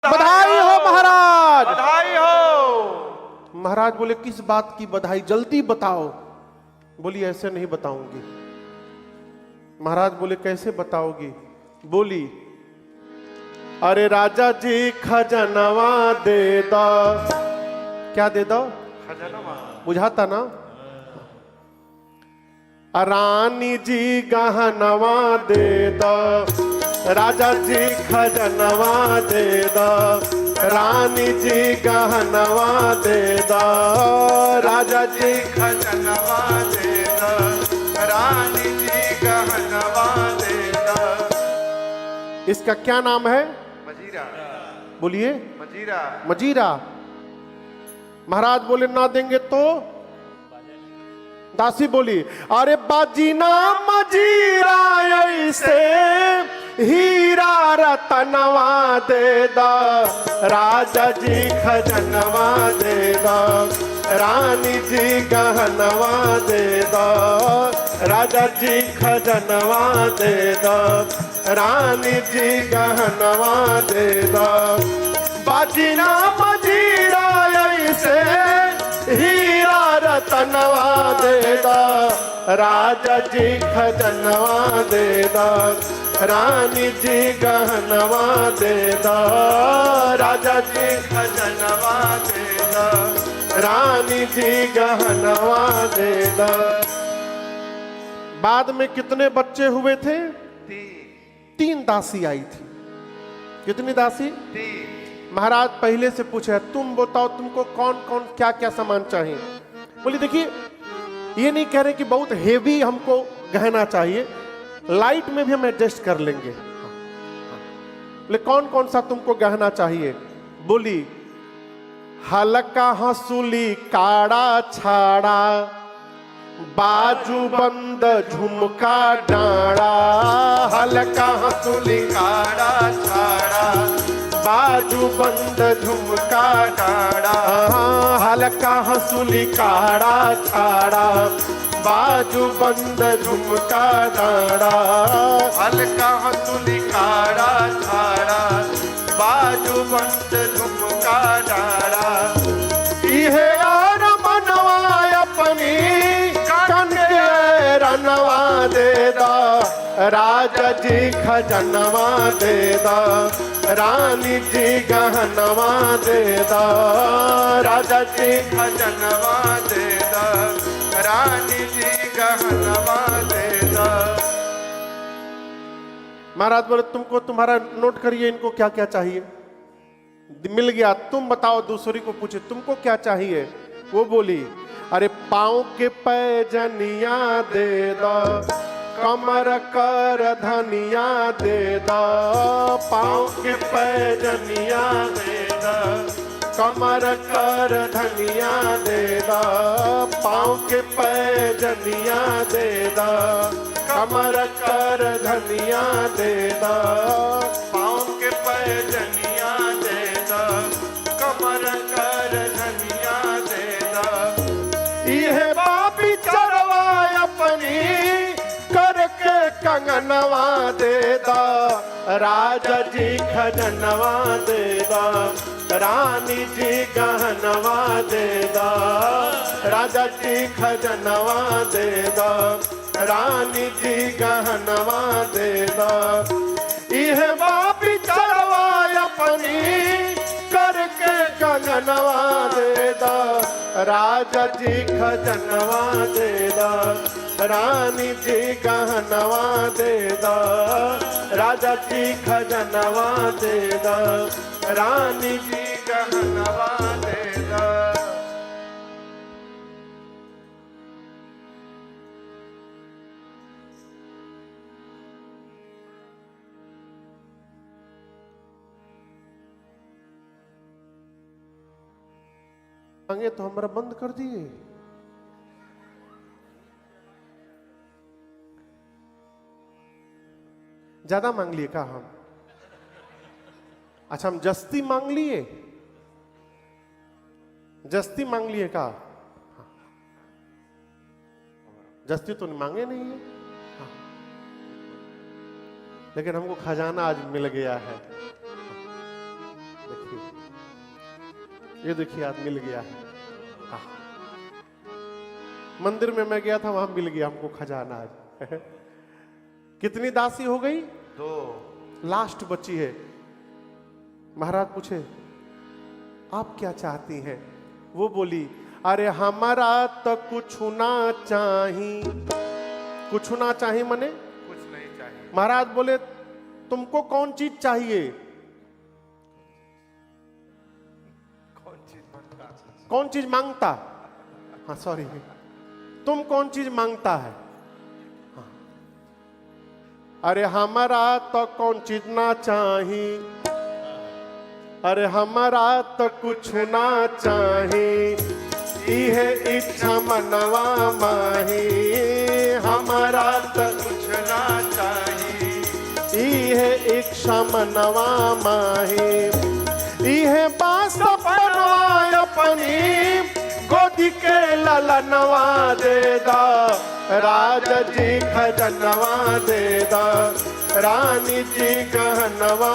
बधाई हो महाराज, बधाई हो। महाराज बोले किस बात की बधाई, जल्दी बताओ। बोली ऐसे नहीं बताऊंगी। महाराज बोले कैसे बताओगी? बोली अरे राजा जी खजनवा दे दो। क्या दे दो? खजनवा। बुझाता ना? रानी जी गहनवा दे दो, राजा जी खजनवा दे दो, रानी जी गहनवा दे दो, राजा जी खजनवा दे दो, रानी जी गहनवा दे दो। इसका क्या नाम है? मजीरा। बोलिए। मजीरा। मजीरा। महाराज बोले ना देंगे तो? दासी बोली अरे बाजीना मजीरा ऐसे हीरा रतनवा दे दो, राजा जी खजनवा दे दो, रानी जी गहनवा दे दो, राजा जी खजनवा दे दो, रानी जी गहनवा दे दो। बाजीना मजीरा ऐसे हीरा रतनवा दे दो, राजा जी खजनवा दे दो, रानी जी गहनवा दे दो, राजा जी खजनवा दे दो, रानी जी गहनवा दे दो। बाद में कितने बच्चे हुए थे? 3 दासी आई थी। कितनी दासी? 3। महाराज पहले से पूछे तुम बताओ तुमको कौन कौन क्या क्या सामान चाहिए? बोली देखिए ये नहीं कह रहे कि बहुत हेवी हमको गहना चाहिए, लाइट में भी हम एडजस्ट कर लेंगे। बोले कौन कौन सा तुमको गहना चाहिए? बोली हल्का हंसुली काड़ा छाड़ा, बाजू बंद झुमका डाड़ा, हल्का हंसुली काड़ा छाड़ा, बाजू बंद झुमका डाड़ा, हल्का हंसुली काड़ा छाड़ा, बाजू बंद झुमका डाड़ा, हल्का हंसुली काड़ा छाड़ा, बाजू बंद झुमका डाड़ा। इहे यार मनवा अपनी कन के रनवा दे दो, राजा जी खजनवा दे दो, रानी जी गहनवा दे दो, राजा जी खजनवा दे दो, रानी जी गहनवा दे दो। महाराज बोले तुमको तुम्हारा नोट करिए इनको क्या क्या चाहिए। मिल गया। तुम बताओ दूसरी को पूछे तुमको क्या चाहिए? वो बोली अरे पाँव के पैजनिया दे दो, कमर कर धनिया दे दो, पाँव के पैजनिया दे दो, कमर कर धनिया दे दो, पाँव के पैजनिया दे दो, कमर कर धनिया दे दो, पाँव के पैजनिया दे दो, कमर कर धनिया दे दो। इहे बाबी चरवा अपनी करके कंगनवा दे दो, राजा जी खजनवा दे दो, रानी जी गहनवा दे दो, राजा जी खजनवा दे दो, रानी जी गहनवा दे दो। इहे बाबी चरवा अपनी करके कंगनवा दे दो, राजा जी खजनवा दे दो, रानी जी गहनवा दे दो, राजा जी खजनवा दे दो, रानी जी गहनवा दे दो। मांगे तो हमारा बंद कर दिए। ज्यादा मांग लिए का हम? अच्छा हम जस्ती मांग लिए, जस्ती मांग लिए का? जस्ती तो मांगे नहीं है, लेकिन हमको खजाना आज मिल गया है। देखिए ये देखिए आज मिल गया है। हाँ। मंदिर में मैं गया था, वहां मिल गया हमको खजाना आज। कितनी दासी हो गई? 2। लास्ट बची है। महाराज पूछे आप क्या चाहती हैं? वो बोली अरे हमारा तो कुछ ना चाहिए। कुछ ना चाहिए मने कुछ नहीं चाहिए। महाराज बोले तुमको कौन चीज चाहिए? कौन चीज मांगता? कौन चीज मांगता? हाँ सॉरी, तुम कौन चीज मांगता है? हाँ। अरे हमारा तो कौन चीज ना चाहिए, अरे हमारा तो कुछ ना चाहिए, इहे इच्छा मनवा माही। हमारा तो कुछ ना चाहिए, इहे इच्छा मनवा माही। इहे बास बनवाय अपनी गोदी के ललनवा दे दा, राजा जी खजनवा दे दा, रानी जी गहनवा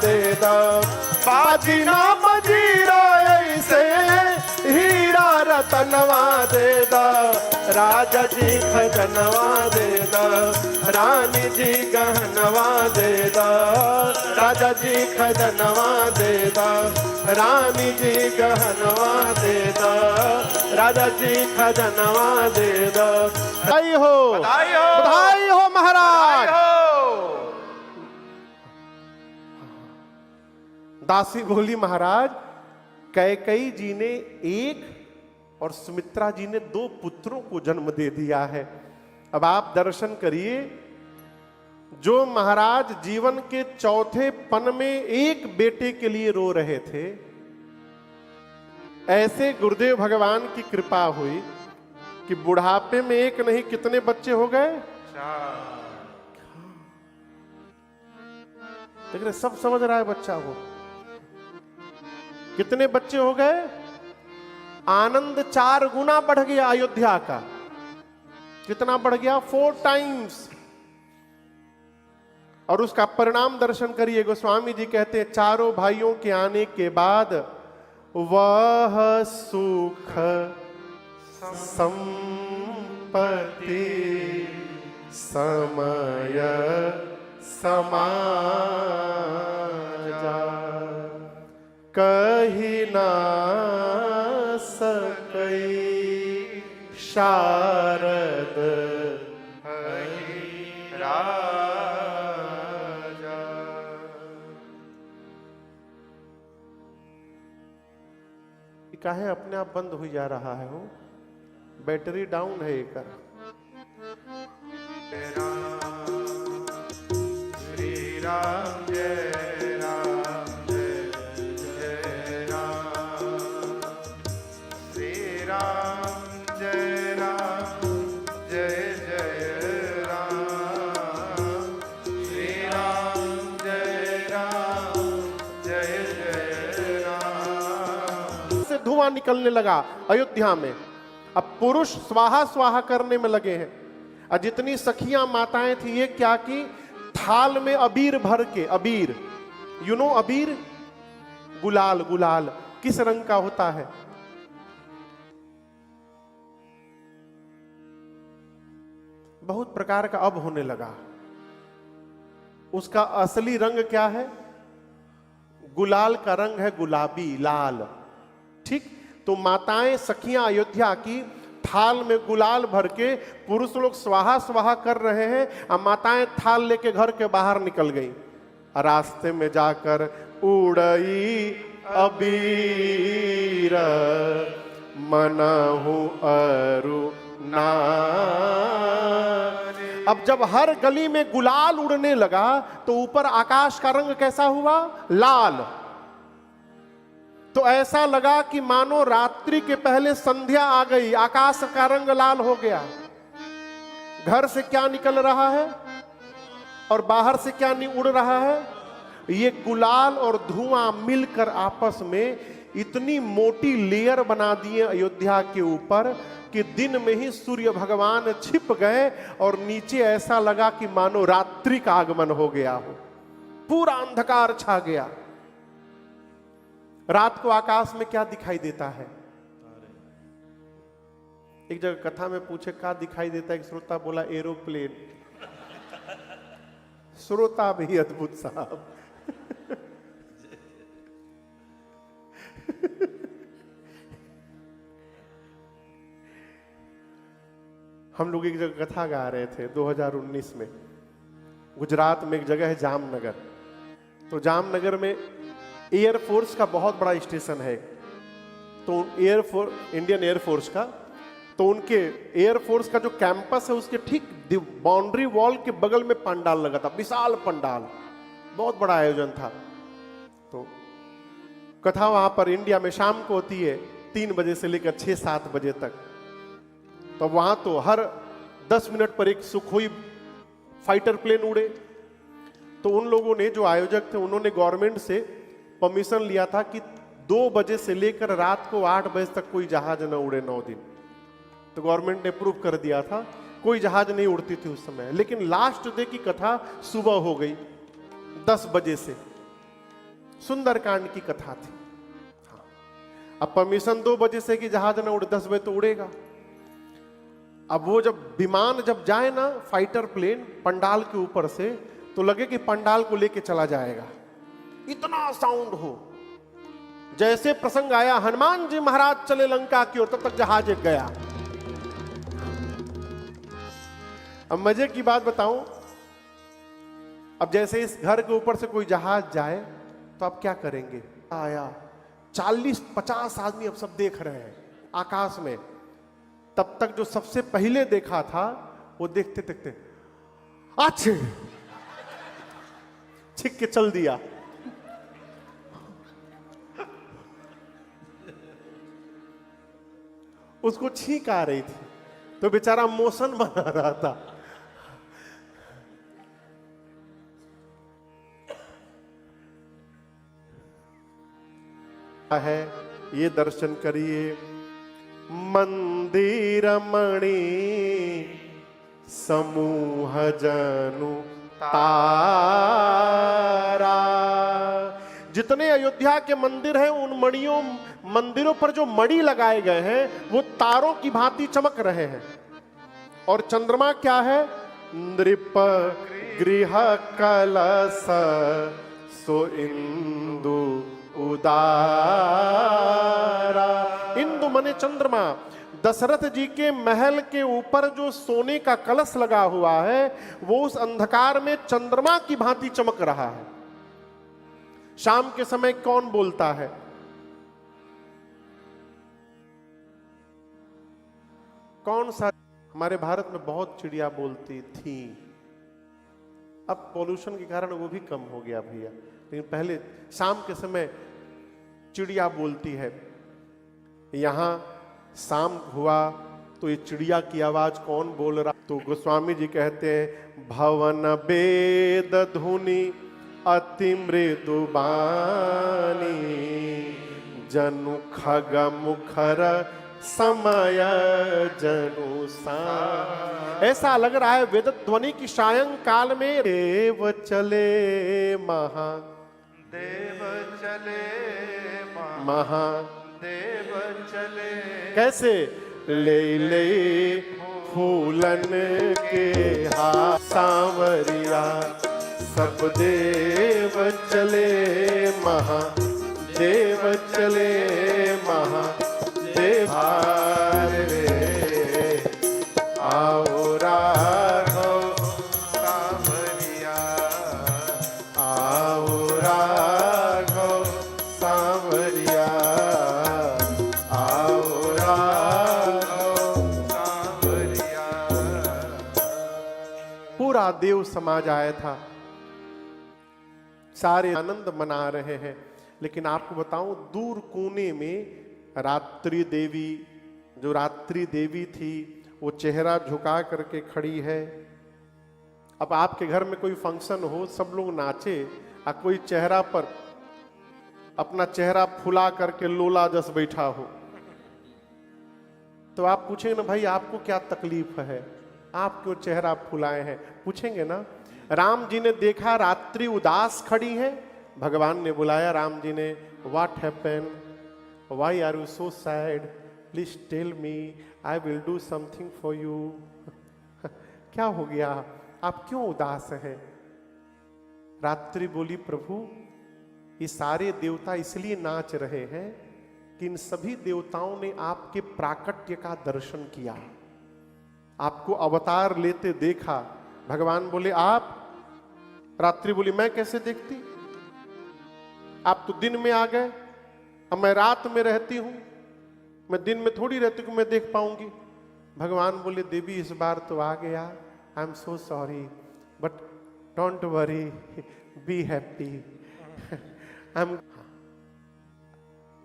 दे दा। बाजी ना बजीरा ऐसे हीरा रतनवा दे दा, राजा जी खजनवा दे दा, रानी जी गहनवा दे दा, राजा जी खजनवा दे दा, रानी जी गहनवा दे दा, राजा जी खजनवा दे दा। बधाई हो, बधाई हो, बधाई हो महाराज। बधाई हो। दासी बोली महाराज कैकेयी जी ने 1 और सुमित्रा जी ने 2 पुत्रों को जन्म दे दिया है। अब आप दर्शन करिए, जो महाराज जीवन के चौथे पन में एक बेटे के लिए रो रहे थे, ऐसे गुरुदेव भगवान की कृपा हुई कि बुढ़ापे में एक नहीं कितने बच्चे हो गए। देख रहे, सब समझ रहा है बच्चा वो। कितने बच्चे हो गए? आनंद 4 गुना बढ़ गया अयोध्या का। कितना बढ़ गया? 4 टाइम्स। और उसका परिणाम दर्शन करिए। गोस्वामी जी कहते हैं चारों भाइयों के आने के बाद वह सुख संपत्ति समय समाजा, कही ना सकई शारद राजा। काहे अपने आप बंद हो जा रहा है? हो बैटरी डाउन है एक। श्री राम जय राम जय जय राम, श्री राम जय राम जय जय राम, श्री राम जय राम जय जय राम। से धुआं निकलने लगा अयोध्या में। अब पुरुष स्वाहा स्वाहा करने में लगे हैं। और जितनी सखियां माताएं थी, ये क्या की थाल में अबीर भर के, अबीर यू नो अबीर, गुलाल। गुलाल किस रंग का होता है? बहुत प्रकार का अब होने लगा। उसका असली रंग क्या है? गुलाल का रंग है गुलाबी, लाल। ठीक, तो माताएं सखियां अयोध्या की थाल में गुलाल भर के पुरुष लोग स्वाहा स्वाहा कर रहे हैं, और माताएं थाल लेके घर के बाहर निकल गई। रास्ते में जाकर उड़ई अबीर मनहु अरु नारी। अब जब हर गली में गुलाल उड़ने लगा तो ऊपर आकाश का रंग कैसा हुआ? लाल। तो ऐसा लगा कि मानो रात्रि के पहले संध्या आ गई, आकाश का रंग लाल हो गया। घर से क्या निकल रहा है और बाहर से क्या उड़ रहा है? ये गुलाल और धुआं मिलकर आपस में इतनी मोटी लेयर बना दिए अयोध्या के ऊपर कि दिन में ही सूर्य भगवान छिप गए और नीचे ऐसा लगा कि मानो रात्रि का आगमन हो गया हो, पूरा अंधकार छा गया। रात को आकाश में क्या दिखाई देता है? एक जगह कथा में पूछे क्या दिखाई देता है, एक श्रोता बोला एरोप्लेन। श्रोता भी अद्भुत साहब। हम लोग एक जगह कथा गा रहे थे 2019 में, गुजरात में एक जगह है जामनगर। तो जामनगर में एयरफोर्स का बहुत बड़ा स्टेशन है, तो इंडियन एयरफोर्स का, तो उनके एयरफोर्स का जो कैंपस है उसके ठीक बाउंड्री वॉल के बगल में पंडाल लगा था, विशाल पंडाल, बहुत बड़ा आयोजन था। तो कथा वहां पर इंडिया में शाम को होती है 3 बजे से लेकर 6-7 बजे तक। तो वहां तो हर 10 मिनट पर एक सुखोई फाइटर प्लेन उड़े। तो उन लोगों ने, जो आयोजक थे, उन्होंने गवर्नमेंट से परमिशन लिया था कि 2 बजे से लेकर रात को 8 बजे तक कोई जहाज न उड़े 9 दिन। तो गवर्नमेंट ने अप्रूव कर दिया था, कोई जहाज नहीं उड़ती थी उस समय। लेकिन लास्ट डे की कथा सुबह हो गई 10 बजे से, सुंदरकांड की कथा थी। हाँ। अब परमिशन 2 बजे से कि जहाज ना उड़े, 10 बजे तो उड़ेगा। अब वो जब विमान जब जाए ना, फाइटर प्लेन पंडाल के ऊपर से, तो लगे कि पंडाल को लेके चला जाएगा, इतना साउंड हो। जैसे प्रसंग आया हनुमान जी महाराज चले लंका की ओर, तब तक जहाज एक गया। अब मजे की बात बताऊं, अब जैसे इस घर के ऊपर से कोई जहाज जाए तो आप क्या करेंगे? आया 40-50 आदमी अब सब देख रहे हैं आकाश में। तब तक जो सबसे पहले देखा था वो देखते देखते अच्छे छिक के चल दिया। उसको छींक आ रही थी तो बेचारा मोशन बना रहा था। है ये दर्शन करिए, मंदिर मणि समूह जनु तारा। जितने अयोध्या के मंदिर हैं, उन मंदिरों पर जो मणि लगाए गए हैं वो तारों की भांति चमक रहे हैं। और चंद्रमा क्या है? नृप गृह कलश सो इंदु उदारा। इंदु मने चंद्रमा। दशरथ जी के महल के ऊपर जो सोने का कलश लगा हुआ है वो उस अंधकार में चंद्रमा की भांति चमक रहा है। शाम के समय कौन बोलता है? कौन सा? हमारे भारत में बहुत चिड़िया बोलती थी, अब पॉल्यूशन के कारण वो भी कम हो गया भैया, लेकिन पहले शाम के समय चिड़िया बोलती है। यहां शाम हुआ तो ये चिड़िया की आवाज कौन बोल रहा? तो गोस्वामी जी कहते हैं, भवन वेद धुनि अति मृदु बानी, जनु खग मुखर समय जनु सा। ऐसा लग रहा है वेद ध्वनि की सायंकाल में देव चले देव चले महादेव चले। कैसे? ले ले फूलन के हाथ सांवरिया, सब देव चले महादेव चले महादेव। रे आओ राघव सांवरिया, आओ राघव सांवरिया, आओ राघव सांवरिया। पूरा देव समाज आया था, सारे आनंद मना रहे हैं। लेकिन आपको बताऊं, दूर कोने में रात्रि देवी, जो रात्रि देवी थी, वो चेहरा झुका करके खड़ी है। अब आपके घर में कोई फंक्शन हो, सब लोग नाचे, और कोई चेहरा पर अपना चेहरा फुला करके लोला जस बैठा हो, तो आप पूछेंगे ना, भाई आपको क्या तकलीफ है, आप क्यों चेहरा फुलाए हैं, पूछेंगे ना। राम जी ने देखा रात्रि उदास खड़ी है, भगवान ने बुलाया राम जी ने, what happen, why are you so sad, please tell me, I will do something for you. क्या हो गया, आप क्यों उदास हैं? रात्रि बोली, प्रभु ये सारे देवता इसलिए नाच रहे हैं कि इन सभी देवताओं ने आपके प्राकट्य का दर्शन किया, आपको अवतार लेते देखा। भगवान बोले आप? रात्रि बोली मैं कैसे देखती, आप तो दिन में आ गए, अब मैं रात में रहती हूं, मैं दिन में थोड़ी रहती हूं, मैं देख पाऊंगी। भगवान बोले देवी इस बार तो आ गया, I am so sorry, but don't worry, be happy, I am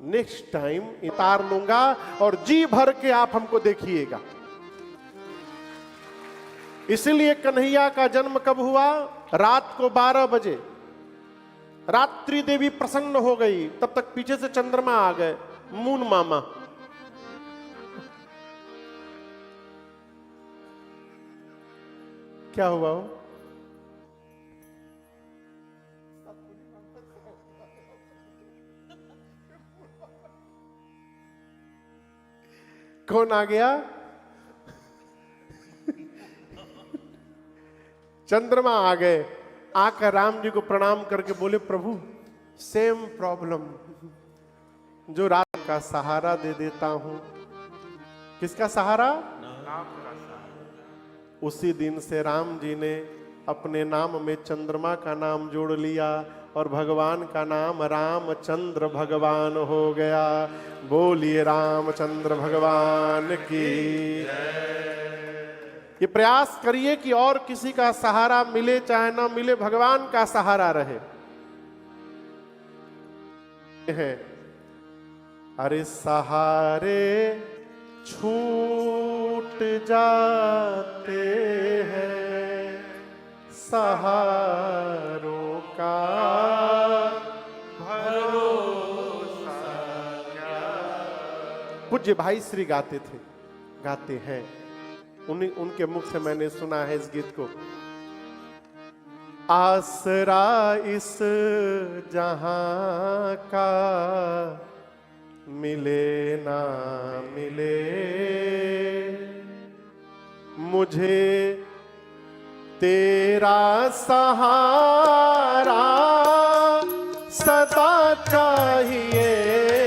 next time उतार लूंगा और जी भर के आप हमको देखिएगा। इसलिए कन्हैया का जन्म कब हुआ? रात को 12 बजे। रात्रि देवी प्रसन्न हो गई, तब तक पीछे से चंद्रमा आ गए, मून मामा। क्या हुआ हो? कौन आ गया? चंद्रमा आ गए। आकर राम जी को प्रणाम करके बोले प्रभु सेम प्रॉब्लम, जो रात का सहारा दे देता हूं। किसका सहारा? नाम का सहारा। उसी दिन से राम जी ने अपने नाम में चंद्रमा का नाम जोड़ लिया और भगवान का नाम रामचंद्र भगवान हो गया। बोलिए रामचंद्र भगवान की। ये प्रयास करिए कि और किसी का सहारा मिले चाहे ना मिले, भगवान का सहारा रहे। है अरे सहारे छूट जाते हैं, सहारों का भरोसा क्या। पूज्य भाई श्री गाते थे, गाते हैं, उनके मुख से मैंने सुना है इस गीत को। आसरा इस जहां का मिले ना मिले, मुझे तेरा सहारा सदा चाहिए।